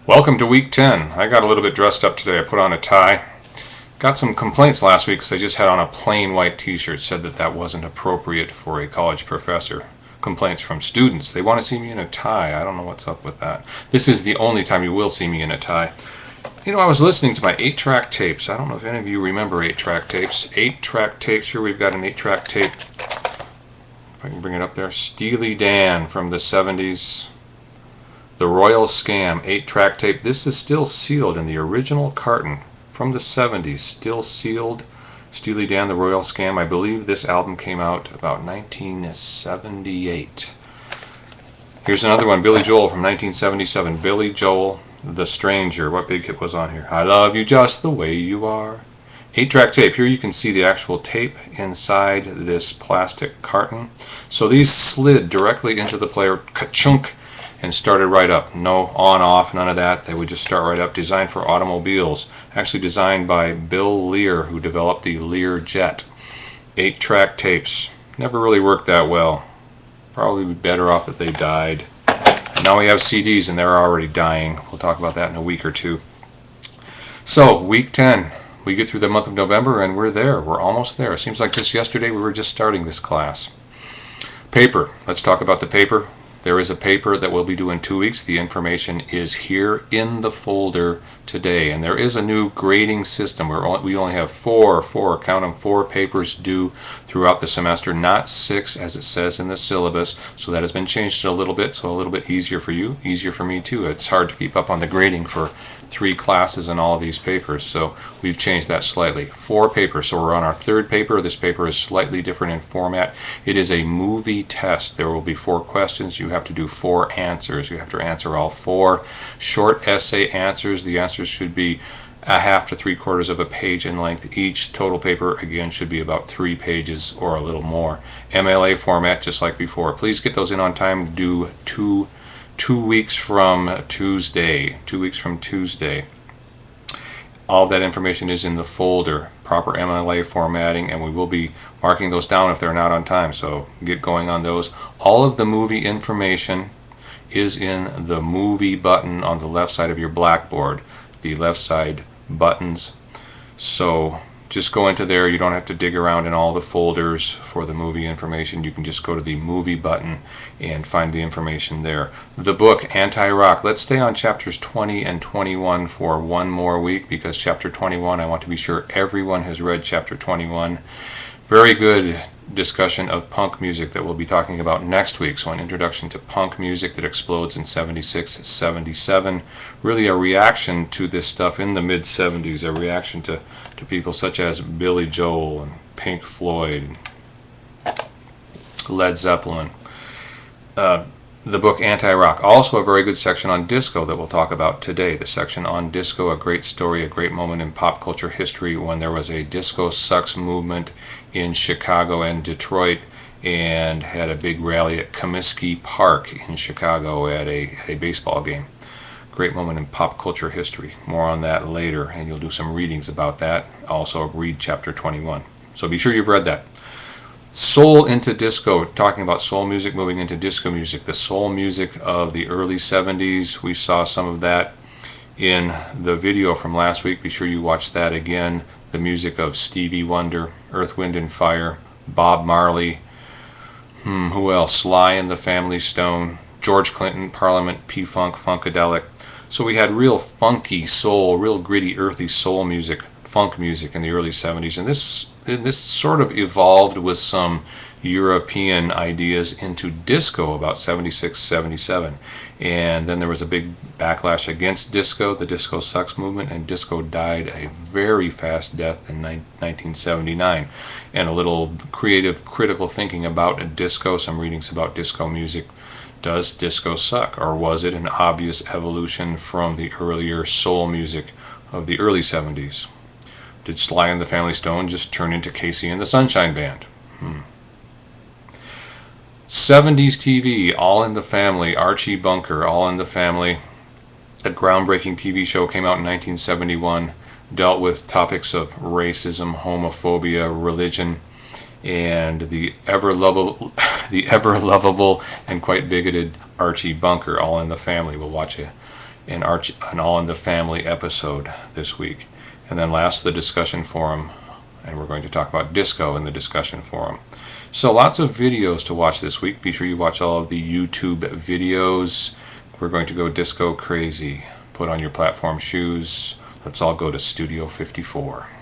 Welcome to week 10. I got a little bit dressed up today. I put on a tie. Got some complaints last week because I just had on a plain white t-shirt. Said that wasn't appropriate for a college professor. Complaints from students. They want to see me in a tie. I don't know what's up with that. This is the only time you will see me in a tie. You know, I was listening to my 8-track tapes. I don't know if any of you remember 8-track tapes. 8-track tapes. Here we've got an 8-track tape. If I can bring it up there. Steely Dan from the 70s. The Royal Scam 8-track tape. This is still sealed in the original carton from the 70s. Still sealed. Steely Dan, The Royal Scam. I believe this album came out about 1978. Here's another one. Billy Joel from 1977. Billy Joel, The Stranger. What big hit was on here? I love you just the way you are. 8-track tape. Here you can see the actual tape inside this plastic carton. So these slid directly into the player. Ka-chunk. And started right up. No on, off, none of that. They would just start right up. Designed for automobiles. Actually designed by Bill Lear, who developed the Lear Jet. 8-track tapes. Never really worked that well. Probably be better off if they died. Now we have CDs and they're already dying. We'll talk about that in a week or two. So, week 10. We get through the month of November and we're there. We're almost there. It seems like just yesterday we were just starting this class. Paper. Let's talk about the paper. There is a paper that we'll be doing in 2 weeks. The information is here in the folder today. And there is a new grading system where we only have four papers due throughout the semester, not 6 as it says in the syllabus. So that has been changed a little bit, so a little bit easier for you, easier for me too. It's hard to keep up on the grading for 3 classes in all of these papers, so we've changed that slightly. 4 papers, so we're on our 3rd paper. This paper is slightly different in format. It is a movie test. There will be 4 questions. You have to do 4 answers. You have to answer all 4 short essay answers. The answers should be a half to 3/4 of a page in length. Each total paper, again, should be about 3 pages or a little more. MLA format, just like before. Please get those in on time. Do 2 weeks from Tuesday. 2 weeks from Tuesday. All of that information is in the folder, proper MLA formatting, and we will be marking those down if they're not on time, so get going on those. All of the movie information is in the movie button on the left side of your blackboard, the left side buttons. So just go into there. You don't have to dig around in all the folders for the movie information. You can just go to the movie button and find the information there. The book, Anti-Rock. Let's stay on chapters 20 and 21 for one more week because chapter 21, I want to be sure everyone has read chapter 21. Very good discussion of punk music that we'll be talking about next week. So an introduction to punk music that explodes in 76, 77. Really a reaction to this stuff in the mid-70s, a reaction to people such as Billy Joel and Pink Floyd, Led Zeppelin. The book Anti-Rock. Also a very good section on disco that we'll talk about today. The section on disco, a great story, a great moment in pop culture history when there was a disco sucks movement in Chicago and Detroit and had a big rally at Comiskey Park in Chicago at a baseball game. Great moment in pop culture history. More on that later, and you'll do some readings about that. Also read chapter 21. So be sure you've read that. Soul into disco, talking about soul music moving into disco music. The soul music of the early 70s, we saw some of that in the video from last week. Be sure you watch that again. The music of Stevie Wonder, Earth, Wind and Fire, Bob Marley, who else? Sly and the Family Stone, George Clinton, Parliament, P-Funk, Funkadelic. So we had real funky soul, real gritty, earthy soul music, funk music in the early 70s. And this sort of evolved with some European ideas into disco about 76, 77. And then there was a big backlash against disco, the Disco Sucks movement, and disco died a very fast death in 1979. And a little creative, critical thinking about disco, some readings about disco music. Does disco suck, or was it an obvious evolution from the earlier soul music of the early 70s? Did Sly and the Family Stone just turn into Casey and the Sunshine Band? 70s TV, All in the Family, Archie Bunker, All in the Family. A groundbreaking TV show came out in 1971, dealt with topics of racism, homophobia, religion, and the ever lovable and quite bigoted Archie Bunker, All in the Family. We'll watch an All in the Family episode this week. And then last, the discussion forum, and we're going to talk about disco in the discussion forum. So lots of videos to watch this week. Be sure you watch all of the YouTube videos. We're going to go disco crazy. Put on your platform shoes. Let's all go to Studio 54.